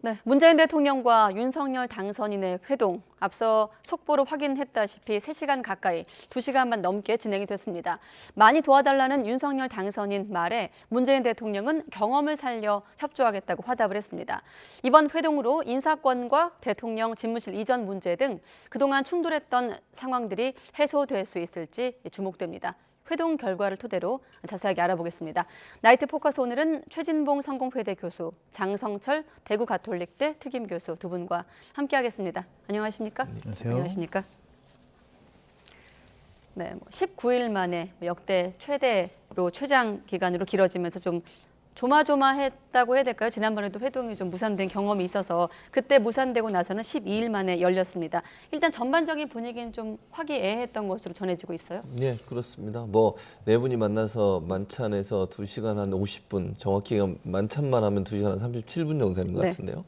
네, 문재인 대통령과 윤석열 당선인의 회동, 앞서 속보로 확인했다시피 3시간 가까이 2시간만 넘게 진행이 됐습니다. 많이 도와달라는 윤석열 당선인 말에 문재인 대통령은 경험을 살려 협조하겠다고 화답을 했습니다. 이번 회동으로 인사권과 대통령 집무실 이전 문제 등 그동안 충돌했던 상황들이 해소될 수 있을지 주목됩니다. 회동 결과를 토대로 자세하게 알아보겠습니다. 나이트 포커스 오늘은 최진봉 성공회대 교수, 장성철 대구 가톨릭대 특임 교수 두 분과 함께하겠습니다. 안녕하십니까? 안녕하세요. 안녕하십니까? 네, 19일 만에 역대 최대로 최장 기간으로 길어지면서 좀 조마조마했다고 해야 될까요? 지난번에도 회동이 좀 무산된 경험이 있어서 그때 무산되고 나서는 12일 만에 열렸습니다. 일단 전반적인 분위기는 좀 화기애애했던 것으로 전해지고 있어요. 네, 그렇습니다. 네 분이 만나서 만찬에서 2시간 한 50분, 정확히 만찬만 하면 2시간 한 37분 정도 되는 것 같은데요.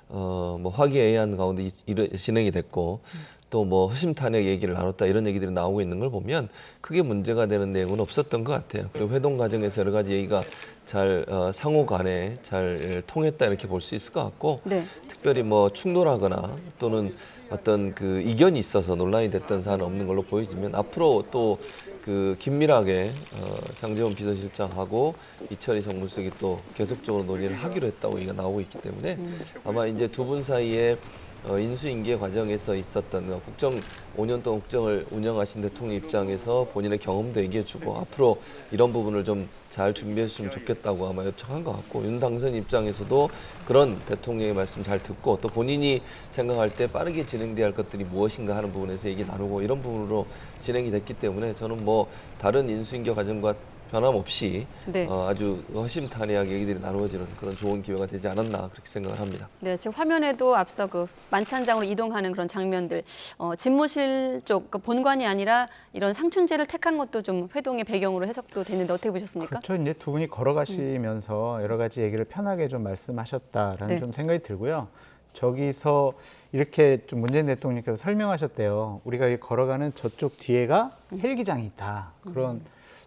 화기애애한 가운데 진행이 됐고 또 허심탄회 얘기를 나눴다 이런 얘기들이 나오고 있는 걸 보면 크게 문제가 되는 내용은 없었던 것 같아요. 그리고 회동 과정에서 여러 가지 얘기가 잘 상호 간에 잘 통했다 이렇게 볼 수 있을 것 같고 네. 특별히 충돌하거나 또는 어떤 그 이견이 있어서 논란이 됐던 사안은 없는 걸로 보여지면 앞으로 또 그 긴밀하게 장제원 비서실장하고 이철희 정무수석이 또 계속적으로 논의를 하기로 했다고 얘기가 나오고 있기 때문에 아마 이제 두 분 사이에 인수인계 과정에서 있었던 5년 동안 국정을 운영하신 대통령 입장에서 본인의 경험도 얘기해주고 앞으로 이런 부분을 좀 잘 준비했으면 좋겠다고 아마 요청한 것 같고 윤 당선 입장에서도 그런 대통령의 말씀 잘 듣고 또 본인이 생각할 때 빠르게 진행돼야 할 것들이 무엇인가 하는 부분에서 얘기 나누고 이런 부분으로 진행이 됐기 때문에 저는 다른 인수인계 과정과 변함없이 네. 아주 허심탄회하게 얘기들이 나누어지는 그런 좋은 기회가 되지 않았나 그렇게 생각을 합니다. 네, 지금 화면에도 앞서 그 만찬장으로 이동하는 그런 장면들, 집무실 쪽 본관이 아니라 이런 상춘제를 택한 것도 좀 회동의 배경으로 해석도 되는데 어떻게 보셨습니까? 그렇죠. 이제 두 분이 걸어가시면서 여러 가지 얘기를 편하게 좀 말씀하셨다라는 네. 좀 생각이 들고요. 저기서 이렇게 좀 문재인 대통령께서 설명하셨대요. 우리가 이 걸어가는 저쪽 뒤에가 헬기장이 있다. 그런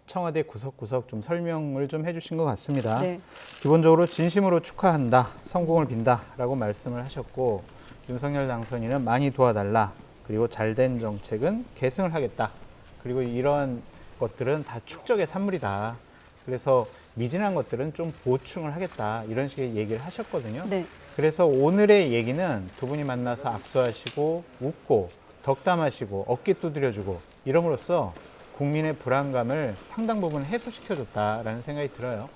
청와대 구석구석 좀 설명을 좀 해주신 것 같습니다. 네. 기본적으로 진심으로 축하한다, 성공을 빈다라고 말씀을 하셨고 윤석열 당선인은 많이 도와달라, 그리고 잘된 정책은 계승을 하겠다. 그리고 이런 것들은 다 축적의 산물이다. 그래서 미진한 것들은 좀 보충을 하겠다. 이런 식의 얘기를 하셨거든요. 네. 그래서 오늘의 얘기는 두 분이 만나서 악수하시고 웃고 덕담하시고 어깨 두드려주고 이럼으로써 국민의 불안감을 상당 부분 해소시켜줬다라는 생각이 들어요.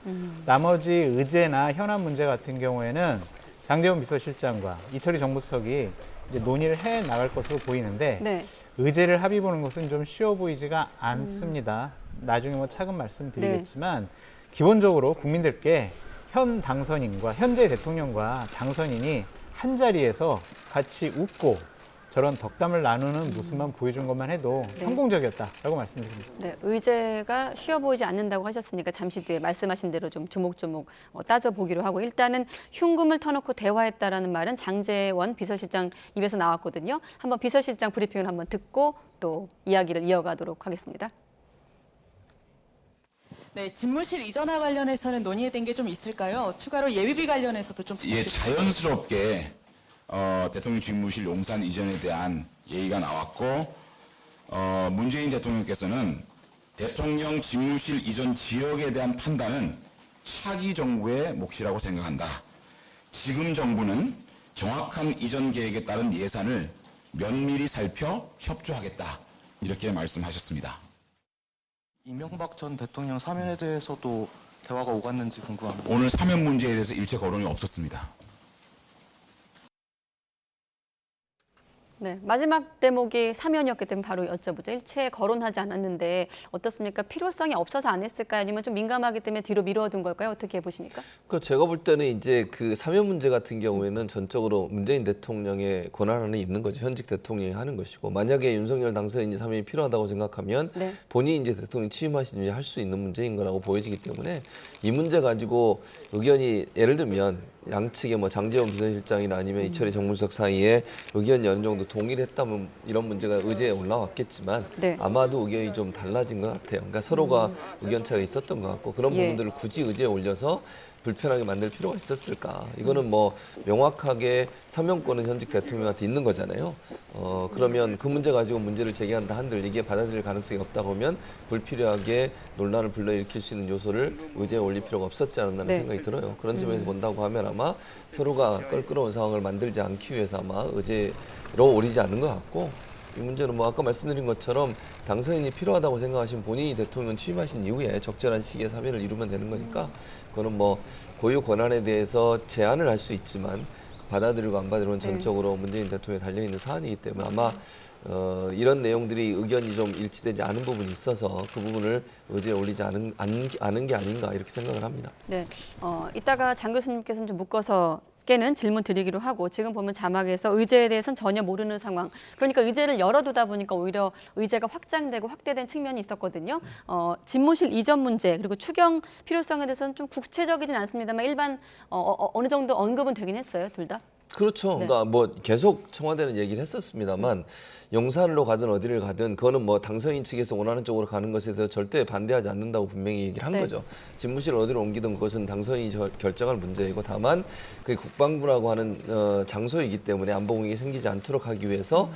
나머지 의제나 현안 문제 같은 경우에는 장제원 비서실장과 이철희 정무수석이 이제 논의를 해 나갈 것으로 보이는데 네. 의제를 합의 보는 것은 좀 쉬워 보이지가 않습니다. 나중에 차근 말씀드리겠지만 기본적으로 국민들께 현 당선인과 현재 대통령과 당선인이 한 자리에서 같이 웃고 저런 덕담을 나누는 모습만 보여준 것만 해도 성공적이었다라고 말씀드립니다. 네, 의제가 쉬워 보이지 않는다고 하셨으니까 잠시 뒤에 말씀하신 대로 좀 조목조목 따져보기로 하고 일단은 흉금을 터놓고 대화했다라는 말은 장제원 비서실장 입에서 나왔거든요. 한번 비서실장 브리핑을 한번 듣고 또 이야기를 이어가도록 하겠습니다. 네, 집무실 이전화 관련해서는 논의된 게 좀 있을까요? 추가로 예비비 관련해서도 좀 자연스럽게 대통령 집무실 용산 이전에 대한 얘기가 나왔고 문재인 대통령께서는 대통령 집무실 이전 지역에 대한 판단은 차기 정부의 몫이라고 생각한다. 지금 정부는 정확한 이전 계획에 따른 예산을 면밀히 살펴 협조하겠다. 이렇게 말씀하셨습니다. 이명박 전 대통령 사면에 대해서도 대화가 오갔는지 궁금합니다. 오늘 사면 문제에 대해서 일체 거론이 없었습니다. 네, 마지막 대목이 사면이었기 때문에 바로 여쭤보죠. 일체 거론하지 않았는데 어떻습니까? 필요성이 없어서 안 했을까요? 아니면 좀 민감하기 때문에 뒤로 미뤄둔 걸까요? 어떻게 보십니까? 제가 볼 때는 이제 그 사면 문제 같은 경우에는 전적으로 문재인 대통령의 권한 안에 있는 거죠. 현직 대통령이 하는 것이고 만약에 윤석열 당선인이 사면이 필요하다고 생각하면 네. 본인이 이제 대통령 취임하신 뒤에 할 수 있는 문제인 거라고 보여지기 때문에 이 문제 가지고 의견이 예를 들면 양측의 장제원 비서실장이나 아니면 이철희 정무수석 사이에 의견이 어느 정도 동의를 했다면 이런 문제가 의제에 올라왔겠지만 네. 아마도 의견이 좀 달라진 것 같아요. 그러니까 서로가 의견 차가 있었던 것 같고 그런 예. 부분들을 굳이 의제에 올려서 불편하게 만들 필요가 있었을까? 이거는 뭐 명확하게 사명권은 현직 대통령한테 있는 거잖아요. 그러면 그 문제 가지고 문제를 제기한다 한들 이게 받아들일 가능성이 없다고 하면 불필요하게 논란을 불러일으킬 수 있는 요소를 의제에 올릴 필요가 없었지 않았나는 네. 생각이 들어요. 그런 점에서 본다고 하면 아마 서로가 껄끄러운 상황을 만들지 않기 위해서 아마 의제로 오리지 않는 것 같고, 이 문제는 뭐 아까 말씀드린 것처럼 당선인이 필요하다고 생각하신 본인이 대통령 취임하신 이후에 적절한 시기에 사면을 이루면 되는 거니까, 그거는 뭐 고유 권한에 대해서 제안을 할 수 있지만 받아들이고 안 받아들이는 전적으로 문재인 대통령에 달려있는 사안이기 때문에 아마 이런 내용들이 의견이 좀 일치되지 않은 부분이 있어서 그 부분을 의제에 올리지 않은 게 아닌가 이렇게 생각을 합니다. 네, 이따가 장 교수님께서는 좀 묶어서 는 질문 드리기로 하고, 지금 보면 자막에서 의제에 대해서는 전혀 모르는 상황. 그러니까 의제를 열어두다 보니까 오히려 의제가 확장되고 확대된 측면이 있었거든요. 집무실 이전 문제 그리고 추경 필요성에 대해서는 좀 구체적이진 않습니다만 일반 어느 정도 언급은 되긴 했어요, 둘 다. 그렇죠. 네. 그러니까 뭐 계속 청와대는 얘기를 했었습니다만 용산으로 가든 어디를 가든 그거는 뭐 당선인 측에서 원하는 쪽으로 가는 것에 대해서 절대 반대하지 않는다고 분명히 얘기를 한 네. 거죠. 집무실을 어디로 옮기든 그것은 당선인이 결정할 문제이고, 다만 그게 국방부라고 하는 장소이기 때문에 안보공익이 생기지 않도록 하기 위해서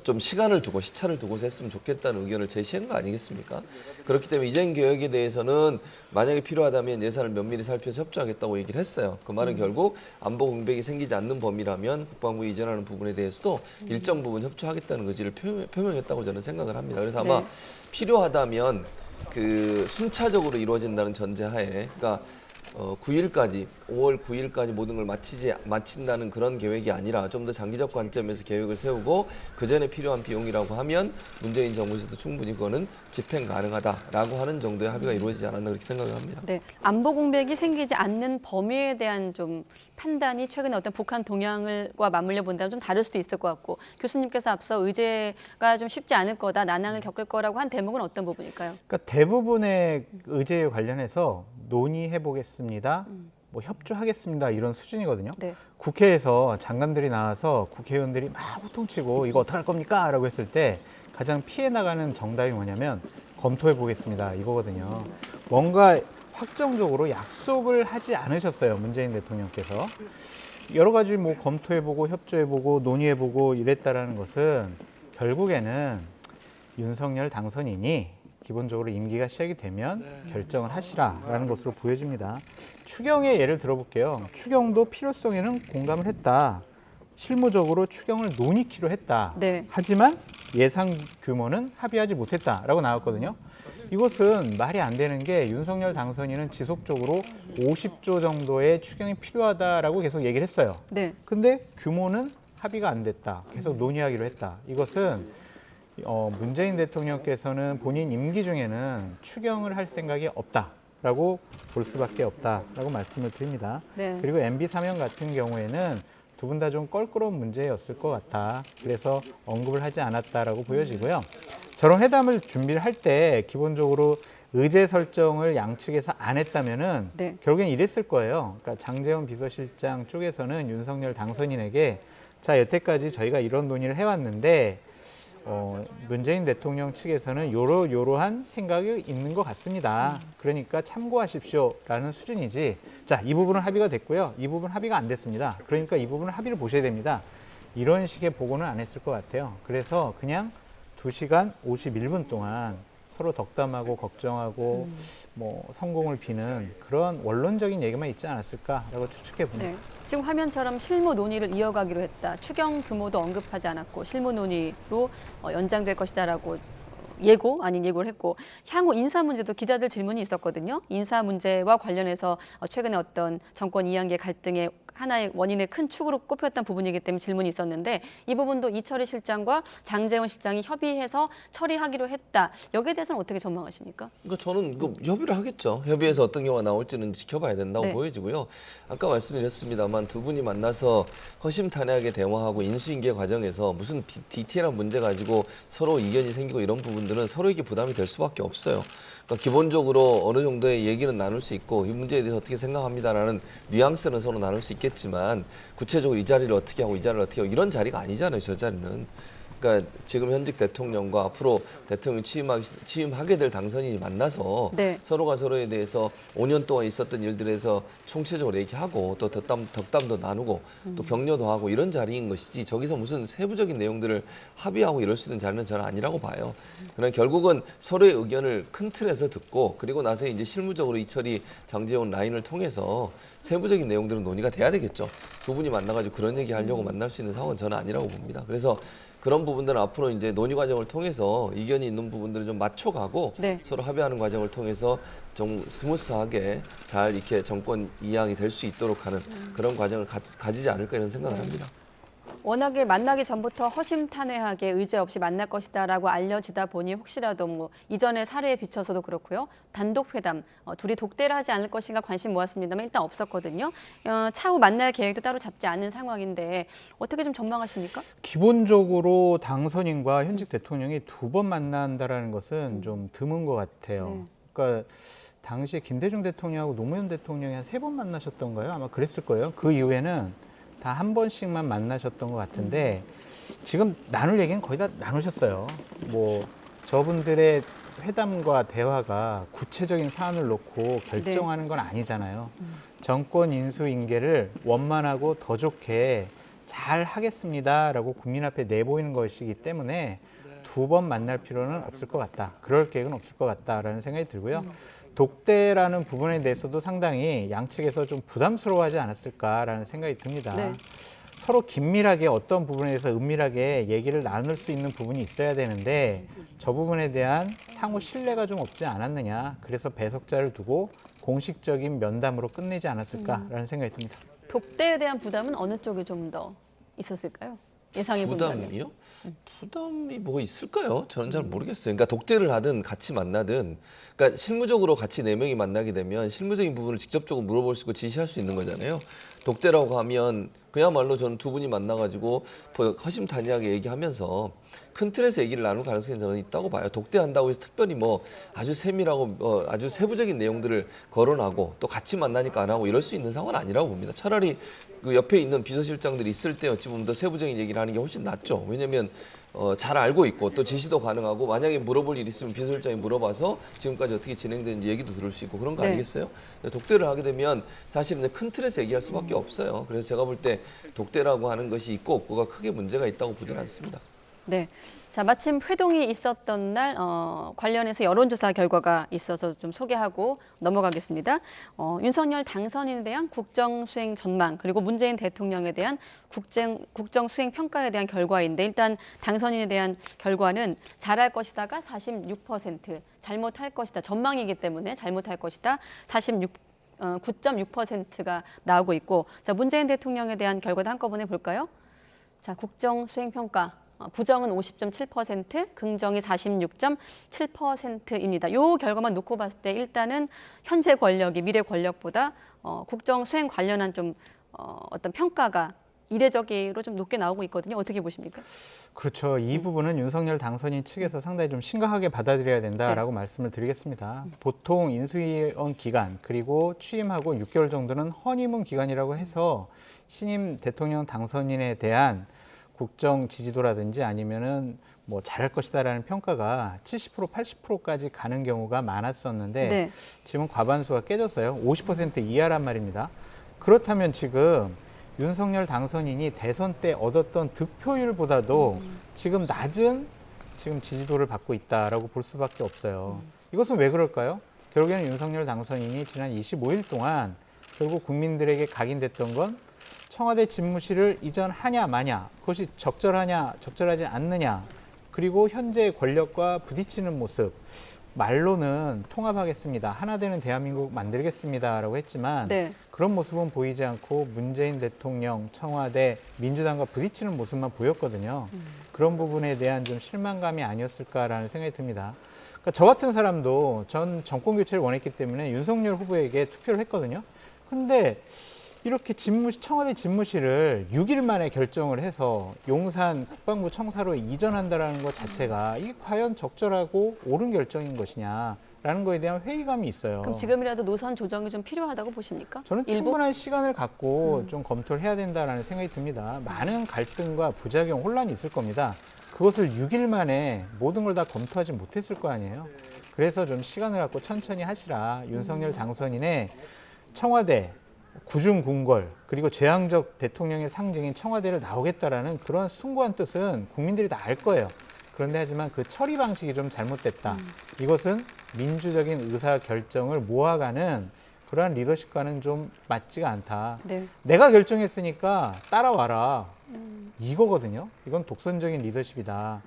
좀 시간을 두고 시차를 두고서 했으면 좋겠다는 의견을 제시한 거 아니겠습니까? 그렇기 때문에 이전 계획에 대해서는 만약에 필요하다면 예산을 면밀히 살펴서 협조하겠다고 얘기를 했어요. 그 말은 결국 안보 공백이 생기지 않는 범위라면 국방부 이전하는 부분에 대해서도 일정 부분 협조하겠다는 의지를 표명했다고 저는 생각을 합니다. 그래서 아마 네. 필요하다면 그 순차적으로 이루어진다는 전제하에, 그러니까 9일까지, 5월 9일까지 모든 걸 마친다는 그런 계획이 아니라 좀 더 장기적 관점에서 계획을 세우고 그 전에 필요한 비용이라고 하면 문재인 정부에서도 충분히 그거는 집행 가능하다라고 하는 정도의 합의가 이루어지지 않았나 그렇게 생각을 합니다. 네, 안보 공백이 생기지 않는 범위에 대한 좀 판단이 최근에 어떤 북한 동향과 맞물려 본다면 좀 다를 수도 있을 것 같고, 교수님께서 앞서 의제가 좀 쉽지 않을 거다, 난항을 겪을 거라고 한 대목은 어떤 부분일까요? 그러니까 대부분의 의제에 관련해서 논의해 보겠습니다. 뭐 협조하겠습니다. 이런 수준이거든요. 네. 국회에서 장관들이 나와서 국회의원들이 막 호통치고 이거 어떡할 겁니까? 라고 했을 때 가장 피해 나가는 정답이 뭐냐면 검토해 보겠습니다. 이거거든요. 뭔가 확정적으로 약속을 하지 않으셨어요. 문재인 대통령께서. 여러 가지 뭐 검토해보고 협조해보고 논의해보고 이랬다라는 것은 결국에는 윤석열 당선인이 기본적으로 임기가 시작이 되면 결정을 하시라라는 것으로 보여집니다. 추경의 예를 들어볼게요. 추경도 필요성에는 공감을 했다. 실무적으로 추경을 논의키로 했다. 네. 하지만 예상 규모는 합의하지 못했다라고 나왔거든요. 이것은 말이 안 되는 게 윤석열 당선인은 지속적으로 50조 정도의 추경이 필요하다라고 계속 얘기를 했어요. 네. 근데 규모는 합의가 안 됐다. 계속 논의하기로 했다. 이것은 문재인 대통령께서는 본인 임기 중에는 추경을 할 생각이 없다라고 볼 수밖에 없다라고 말씀을 드립니다. 네. 그리고 MB 사면 같은 경우에는 두 분 다 좀 껄끄러운 문제였을 것 같아. 그래서 언급을 하지 않았다라고 보여지고요. 저런 회담을 준비를 할 때 기본적으로 의제 설정을 양측에서 안 했다면은 네. 결국엔 이랬을 거예요. 그러니까 장제원 비서실장 쪽에서는 윤석열 당선인에게 자, 여태까지 저희가 이런 논의를 해왔는데 문재인 대통령 측에서는 요러한 생각이 있는 것 같습니다. 그러니까 참고하십시오라는 수준이지. 자, 이 부분은 합의가 됐고요. 이 부분은 합의가 안 됐습니다. 그러니까 이 부분은 합의를 보셔야 됩니다. 이런 식의 보고는 안 했을 것 같아요. 그래서 그냥 2시간 51분 동안 서로 덕담하고 걱정하고 뭐 성공을 비는 그런 원론적인 얘기만 있지 않았을까라고 추측해 봅니다. 네. 지금 화면처럼 실무 논의를 이어가기로 했다. 추경 규모도 언급하지 않았고 실무 논의로 연장될 것이다라고 예고 아닌 예고를 했고, 향후 인사 문제도 기자들 질문이 있었거든요. 인사 문제와 관련해서 최근에 어떤 정권 이양계 갈등의 하나의 원인의 큰 축으로 꼽혔던 부분이기 때문에 질문이 있었는데, 이 부분도 이철희 실장과 장제원 실장이 협의해서 처리하기로 했다. 여기에 대해서는 어떻게 전망하십니까? 그러니까 저는 협의를 하겠죠. 협의해서 어떤 경우가 나올지는 지켜봐야 된다고 네. 보여지고요. 아까 말씀드렸습니다만 두 분이 만나서 허심탄회하게 대화하고 인수인계 과정에서 무슨 디테일한 문제 가지고 서로 이견이 생기고 이런 부분들은 서로에게 부담이 될 수밖에 없어요. 그러니까 기본적으로 어느 정도의 얘기는 나눌 수 있고 이 문제에 대해서 어떻게 생각합니다라는 뉘앙스는 서로 나눌 수 있겠지만 구체적으로 이 자리를 어떻게 하고 이 자리를 어떻게 하고 이런 자리가 아니잖아요. 저 자리는. 그러니까 지금 현직 대통령과 앞으로 대통령 취임하게 될 당선인이 만나서 네. 서로가 서로에 대해서 5년 동안 있었던 일들에서 총체적으로 얘기하고 또 덕담도 나누고 또 격려도 하고 이런 자리인 것이지 저기서 무슨 세부적인 내용들을 합의하고 이럴 수 있는 자리는 저는 아니라고 봐요. 그러나 결국은 서로의 의견을 큰 틀에서 듣고 그리고 나서 이제 실무적으로 이철이 장제원 라인을 통해서 세부적인 내용들은 논의가 돼야 되겠죠. 두 분이 만나가지고 그런 얘기 하려고 만날 수 있는 상황은 저는 아니라고 봅니다. 그래서 그런 부분들은 앞으로 이제 논의 과정을 통해서 이견이 있는 부분들을 좀 맞춰가고 네. 서로 합의하는 과정을 통해서 좀 스무스하게 잘 이렇게 정권 이양이 될 수 있도록 하는 그런 과정을 가지지 않을까 이런 생각을 합니다. 워낙에 만나기 전부터 허심탄회하게 의제 없이 만날 것이다라고 알려지다 보니 혹시라도 뭐 이전의 사례에 비춰서도 그렇고요. 단독 회담, 둘이 독대를 하지 않을 것인가 관심 모았습니다만 일단 없었거든요. 차후 만날 계획도 따로 잡지 않은 상황인데 어떻게 좀 전망하십니까? 기본적으로 당선인과 현직 대통령이 두 번 만난다라는 것은 좀 드문 것 같아요. 네. 그러니까 당시에 김대중 대통령하고 노무현 대통령이 한 3번 만나셨던가요? 아마 그랬을 거예요. 그 이후에는 다 한 번씩만 만나셨던 것 같은데 지금 나눌 얘기는 거의 다 나누셨어요. 뭐 저분들의 회담과 대화가 구체적인 사안을 놓고 결정하는 건 아니잖아요. 정권 인수인계를 원만하고 더 좋게 잘 하겠습니다라고 국민 앞에 내보이는 것이기 때문에 두 번 만날 필요는 없을 것 같다. 그럴 계획은 없을 것 같다라는 생각이 들고요. 독대라는 부분에 대해서도 상당히 양측에서 좀 부담스러워하지 않았을까라는 생각이 듭니다. 네. 서로 긴밀하게 어떤 부분에 대해서 은밀하게 얘기를 나눌 수 있는 부분이 있어야 되는데 저 부분에 대한 상호 신뢰가 좀 없지 않았느냐. 그래서 배석자를 두고 공식적인 면담으로 끝내지 않았을까라는 생각이 듭니다. 독대에 대한 부담은 어느 쪽이 좀 더 있었을까요? 예상해 본다면. 부담이요? 부담이 뭐가 있을까요? 저는 잘 모르겠어요. 그러니까 독대를 하든 같이 만나든, 그러니까 실무적으로 같이 4명이 만나게 되면 실무적인 부분을 직접적으로 물어볼 수 있고 지시할 수 있는 거잖아요. 독대라고 하면 그야말로 저는 두 분이 만나가지고 허심탄회하게 얘기하면서 큰 틀에서 얘기를 나눌 가능성이 저는 있다고 봐요. 독대한다고 해서 특별히 뭐 아주 세밀하고 아주 세부적인 내용들을 거론하고 또 같이 만나니까 안 하고 이럴 수 있는 상황은 아니라고 봅니다. 차라리 그 옆에 있는 비서실장들이 있을 때 어찌 보면 더 세부적인 얘기를 하는 게 훨씬 낫죠. 왜냐면 잘 알고 있고 또 지시도 가능하고 만약에 물어볼 일 있으면 비서실장이 물어봐서 지금까지 어떻게 진행되는지 얘기도 들을 수 있고 그런 거 네. 아니겠어요? 독대를 하게 되면 사실은 큰 틀에서 얘기할 수밖에 없어요. 그래서 제가 볼 때 독대라고 하는 것이 있고 없고가 크게 문제가 있다고 보지는 않습니다. 네. 자, 마침 회동이 있었던 날 관련해서 여론조사 결과가 있어서 좀 소개하고 넘어가겠습니다. 윤석열 당선인에 대한 국정 수행 전망 그리고 문재인 대통령에 대한 국정 수행 평가에 대한 결과인데 일단 당선인에 대한 결과는 잘할 것이다가 46%, 잘못할 것이다 전망이기 때문에 잘못할 것이다 9.6%가 나오고 있고 자 문재인 대통령에 대한 결과도 한꺼번에 볼까요? 자 국정 수행 평가. 부정은 50.7%, 긍정이 46.7%입니다. 이 결과만 놓고 봤을 때 일단은 현재 권력이 미래 권력보다 국정 수행 관련한 좀 어떤 평가가 이례적으로 좀 높게 나오고 있거든요. 어떻게 보십니까? 그렇죠. 이 부분은 윤석열 당선인 측에서 상당히 좀 심각하게 받아들여야 된다라고 말씀을 드리겠습니다. 보통 인수위원 기간 그리고 취임하고 6개월 정도는 허니문 기간이라고 해서 신임 대통령 당선인에 대한 국정 지지도라든지 아니면은 뭐 잘할 것이다라는 평가가 70%, 80%까지 가는 경우가 많았었는데 네. 지금 과반수가 깨졌어요. 50% 이하란 말입니다. 그렇다면 지금 윤석열 당선인이 대선 때 얻었던 득표율보다도 지금 낮은 지금 지지도를 받고 있다라고 볼 수밖에 없어요. 이것은 왜 그럴까요? 결국에는 윤석열 당선인이 지난 25일 동안 결국 국민들에게 각인됐던 건 청와대 집무실을 이전하냐 마냐, 그것이 적절하냐 적절하지 않느냐, 그리고 현재 권력과 부딪히는 모습, 말로는 통합하겠습니다, 하나 되는 대한민국 만들겠습니다라고 했지만 네. 그런 모습은 보이지 않고 문재인 대통령, 청와대, 민주당과 부딪히는 모습만 보였거든요. 그런 부분에 대한 좀 실망감이 아니었을까라는 생각이 듭니다. 그러니까 저 같은 사람도 전 정권 교체를 원했기 때문에 윤석열 후보에게 투표를 했거든요. 근데 이렇게 청와대 집무실을 6일 만에 결정을 해서 용산 국방부 청사로 이전한다는 것 자체가 이게 과연 적절하고 옳은 결정인 것이냐, 라는 거에 대한 회의감이 있어요. 그럼 지금이라도 노선 조정이 좀 필요하다고 보십니까? 저는 일부? 충분한 시간을 갖고 좀 검토를 해야 된다는 생각이 듭니다. 많은 갈등과 부작용, 혼란이 있을 겁니다. 그것을 6일 만에 모든 걸 다 검토하지 못했을 거 아니에요. 그래서 좀 시간을 갖고 천천히 하시라. 윤석열 당선인의 청와대, 구중궁궐, 그리고 재앙적 대통령의 상징인 청와대를 나오겠다라는 그런 숭고한 뜻은 국민들이 다 알 거예요. 그런데 하지만 그 처리 방식이 좀 잘못됐다. 이것은 민주적인 의사 결정을 모아가는 그러한 리더십과는 좀 맞지가 않다. 네. 내가 결정했으니까 따라와라. 이거거든요. 이건 독선적인 리더십이다.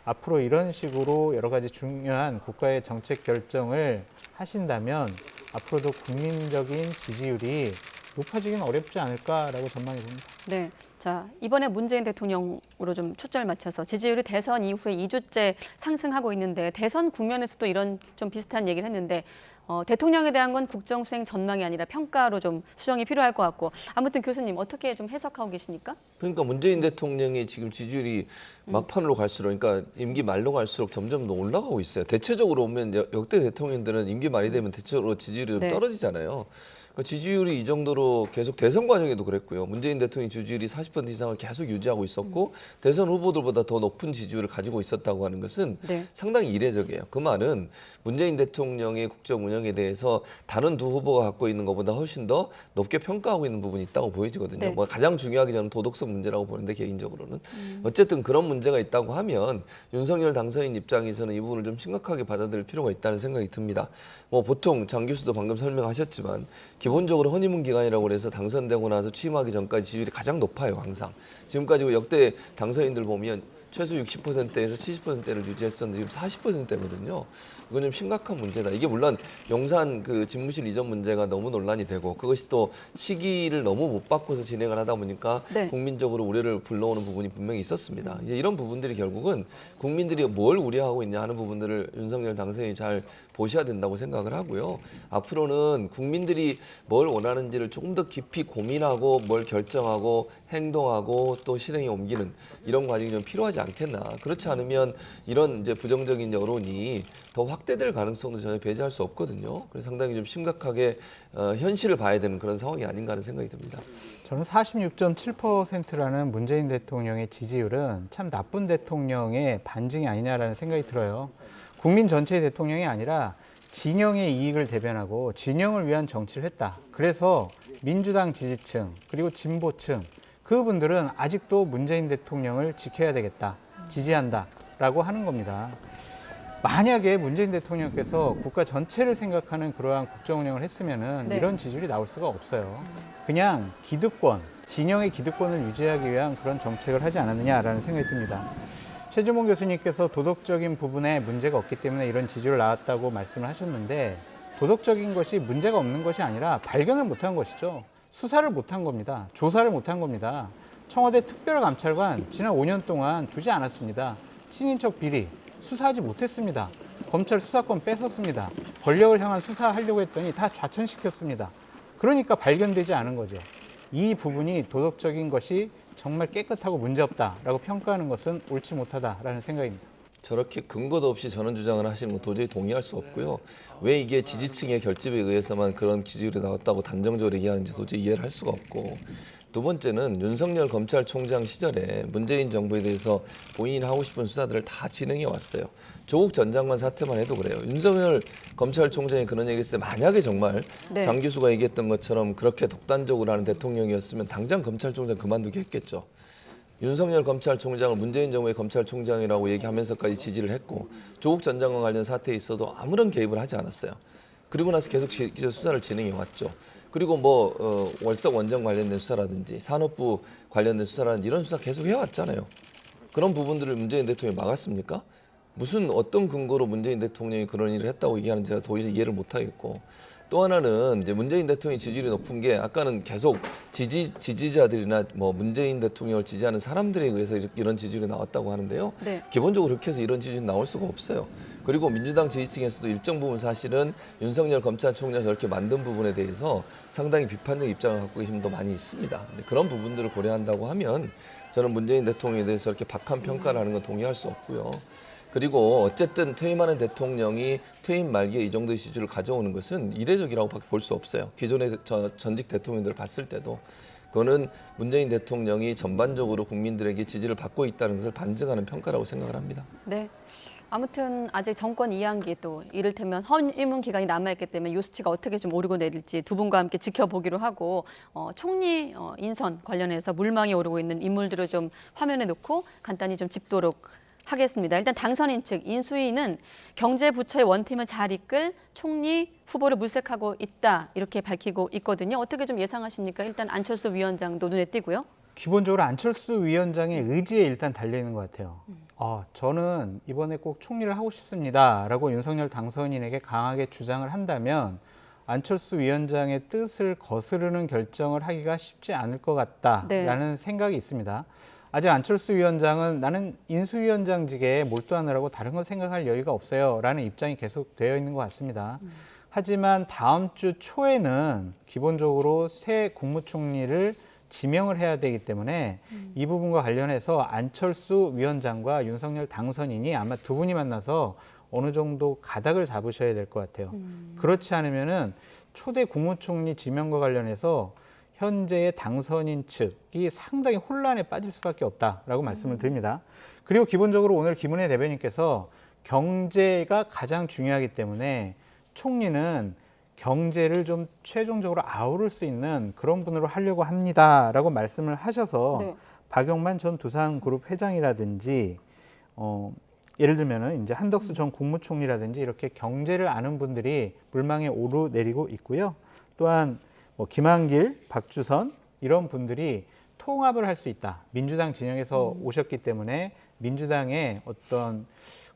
앞으로 이런 식으로 여러 가지 중요한 국가의 정책 결정을 하신다면 앞으로도 국민적인 지지율이 높아지긴 어렵지 않을까라고 전망해 봅니다. 네. 자, 이번에 문재인 대통령으로 좀 초점을 맞춰서 지지율이 대선 이후에 2주째 상승하고 있는데 대선 국면에서도 이런 좀 비슷한 얘기를 했는데 대통령에 대한 건 국정수행 전망이 아니라 평가로 좀 수정이 필요할 것 같고 아무튼 교수님 어떻게 좀 해석하고 계십니까? 그러니까 문재인 대통령의 지금 지지율이 막판으로 갈수록, 그러니까 임기 말로 갈수록 점점 더 올라가고 있어요. 대체적으로 보면 역대 대통령들은 임기 말이 되면 대체적으로 지지율이 좀 네. 떨어지잖아요. 그러니까 지지율이 이 정도로 계속 대선 과정에도 그랬고요. 문재인 대통령 지지율이 40% 이상을 계속 유지하고 있었고 대선 후보들보다 더 높은 지지율을 가지고 있었다고 하는 것은 네. 상당히 이례적이에요. 그 말은 문재인 대통령의 국정 운영에 대해서 다른 두 후보가 갖고 있는 것보다 훨씬 더 높게 평가하고 있는 부분이 있다고 보여지거든요. 네. 뭐 가장 중요하게 저는 도덕성 문제라고 보는데 개인적으로는 어쨌든 그런 문제가 있다고 하면 윤석열 당선인 입장에서는 이 부분을 좀 심각하게 받아들일 필요가 있다는 생각이 듭니다. 뭐 보통 장 교수도 방금 설명하셨지만 기본적으로 허니문 기간이라고 해서 당선되고 나서 취임하기 전까지 지지율이 가장 높아요, 항상. 지금까지 역대 당선인들 보면 최소 60%에서 70%대를 유지했었는데 지금 40%대거든요. 이건 좀 심각한 문제다. 이게 물론 용산 그 집무실 이전 문제가 너무 논란이 되고 그것이 또 시기를 너무 못 바꿔서 진행을 하다 보니까 네. 국민적으로 우려를 불러오는 부분이 분명히 있었습니다. 이제 이런 부분들이 결국은 국민들이 뭘 우려하고 있냐 하는 부분들을 윤석열 당선인이 잘 보셔야 된다고 생각을 하고요. 앞으로는 국민들이 뭘 원하는지를 조금 더 깊이 고민하고 뭘 결정하고 행동하고 또 실행에 옮기는 이런 과정이 좀 필요하지 않겠나. 그렇지 않으면 이런 이제 부정적인 여론이 더 확대될 가능성도 전혀 배제할 수 없거든요. 그래서 상당히 좀 심각하게 현실을 봐야 되는 그런 상황이 아닌가 하는 생각이 듭니다. 저는 46.7%라는 문재인 대통령의 지지율은 참 나쁜 대통령의 반증이 아니냐라는 생각이 들어요. 국민 전체의 대통령이 아니라 진영의 이익을 대변하고 진영을 위한 정치를 했다. 그래서 민주당 지지층 그리고 진보층 그분들은 아직도 문재인 대통령을 지켜야 되겠다, 지지한다라고 하는 겁니다. 만약에 문재인 대통령께서 국가 전체를 생각하는 그러한 국정 운영을 했으면은 네. 이런 지지율이 나올 수가 없어요. 그냥 기득권, 진영의 기득권을 유지하기 위한 그런 정책을 하지 않았느냐라는 생각이 듭니다. 최주봉 교수님께서 도덕적인 부분에 문제가 없기 때문에 이런 지지율을 나왔다고 말씀을 하셨는데 도덕적인 것이 문제가 없는 것이 아니라 발견을 못한 것이죠. 수사를 못한 겁니다. 조사를 못한 겁니다. 청와대 특별감찰관 지난 5년 동안 두지 않았습니다. 친인척 비리 수사하지 못했습니다. 검찰 수사권 뺏었습니다. 권력을 향한 수사하려고 했더니 다 좌천시켰습니다. 그러니까 발견되지 않은 거죠. 이 부분이 도덕적인 것이 정말 깨끗하고 문제없다라고 평가하는 것은 옳지 못하다라는 생각입니다. 저렇게 근거도 없이 전원 주장을 하시는 건 도저히 동의할 수 없고요. 왜 이게 지지층의 결집에 의해서만 그런 지지율이 나왔다고 단정적으로 얘기하는지 도저히 이해를 할 수가 없고 두 번째는 윤석열 검찰총장 시절에 문재인 정부에 대해서 본인이 하고 싶은 수사들을 다 진행해 왔어요. 조국 전 장관 사태만 해도 그래요. 윤석열 검찰총장이 그런 얘기를 했을 때 만약에 정말 네. 장 교수가 얘기했던 것처럼 그렇게 독단적으로 하는 대통령이었으면 당장 검찰총장 그만두게 했겠죠. 윤석열 검찰총장을 문재인 정부의 검찰총장이라고 얘기하면서까지 지지를 했고 조국 전 장관 관련 사태에 있어도 아무런 개입을 하지 않았어요. 그리고 나서 계속 수사를 진행해 왔죠. 그리고 월석 원전 관련된 수사라든지 산업부 관련된 수사라든지 이런 수사 계속 해왔잖아요. 그런 부분들을 문재인 대통령이 막았습니까? 무슨 어떤 근거로 문재인 대통령이 그런 일을 했다고 얘기하는지 제가 도저히 이해를 못하겠고 또 하나는 이제 문재인 대통령의 지지율이 높은 게 아까는 계속 지지자들이나 문재인 대통령을 지지하는 사람들에 의해서 이런 지지율이 나왔다고 하는데요. 네. 기본적으로 그렇게 해서 이런 지지율이 나올 수가 없어요. 그리고 민주당 지지층에서도 일정 부분 사실은 윤석열 검찰총장이 저렇게 만든 부분에 대해서 상당히 비판적 입장을 갖고 계신 분도 많이 있습니다. 근데 그런 부분들을 고려한다고 하면 저는 문재인 대통령에 대해서 이렇게 박한 평가를 하는 건 동의할 수 없고요. 그리고 어쨌든 퇴임하는 대통령이 퇴임 말기에 이 정도의 지지를 가져오는 것은 이례적이라고밖에 볼 수 없어요. 기존의 전직 대통령들을 봤을 때도. 그거는 문재인 대통령이 전반적으로 국민들에게 지지를 받고 있다는 것을 반증하는 평가라고 생각을 합니다. 네. 아무튼 아직 정권 2학기 또 이를테면 헌임문 기간이 남아있기 때문에 이 수치가 어떻게 좀 오르고 내릴지 두 분과 함께 지켜보기로 하고 총리 인선 관련해서 물망에 오르고 있는 인물들을 좀 화면에 놓고 간단히 좀 짚도록 하겠습니다. 일단 당선인 측 인수위는 경제부처의 원팀을 잘 이끌 총리 후보를 물색하고 있다 이렇게 밝히고 있거든요. 어떻게 좀 예상하십니까? 일단 안철수 위원장도 눈에 띄고요. 기본적으로 안철수 위원장의 의지에 일단 달려있는 것 같아요. 저는 이번에 꼭 총리를 하고 싶습니다라고 윤석열 당선인에게 강하게 주장을 한다면 안철수 위원장의 뜻을 거스르는 결정을 하기가 쉽지 않을 것 같다라는 생각이 있습니다. 아직 안철수 위원장은 나는 인수위원장직에 몰두하느라고 다른 거 생각할 여유가 없어요 라는 입장이 계속 되어 있는 것 같습니다. 하지만 다음 주 초에는 기본적으로 새 국무총리를 지명을 해야 되기 때문에 이 부분과 관련해서 안철수 위원장과 윤석열 당선인이 아마 두 분이 만나서 어느 정도 가닥을 잡으셔야 될 것 같아요. 그렇지 않으면은 초대 국무총리 지명과 관련해서 현재의 당선인 측이 상당히 혼란에 빠질 수밖에 없다라고 말씀을 드립니다. 그리고 기본적으로 오늘 김은혜 대변인께서 경제가 가장 중요하기 때문에 총리는 경제를 좀 최종적으로 아우를 수 있는 그런 분으로 하려고 합니다라고 말씀을 하셔서 박영만 전 두산그룹 회장이라든지 예를 들면은 이제 한덕수 전 국무총리라든지 이렇게 경제를 아는 분들이 물망에 오르내리고 있고요. 또한 김한길, 박주선 이런 분들이 통합을 할 수 있다. 민주당 진영에서 오셨기 때문에 민주당의 어떤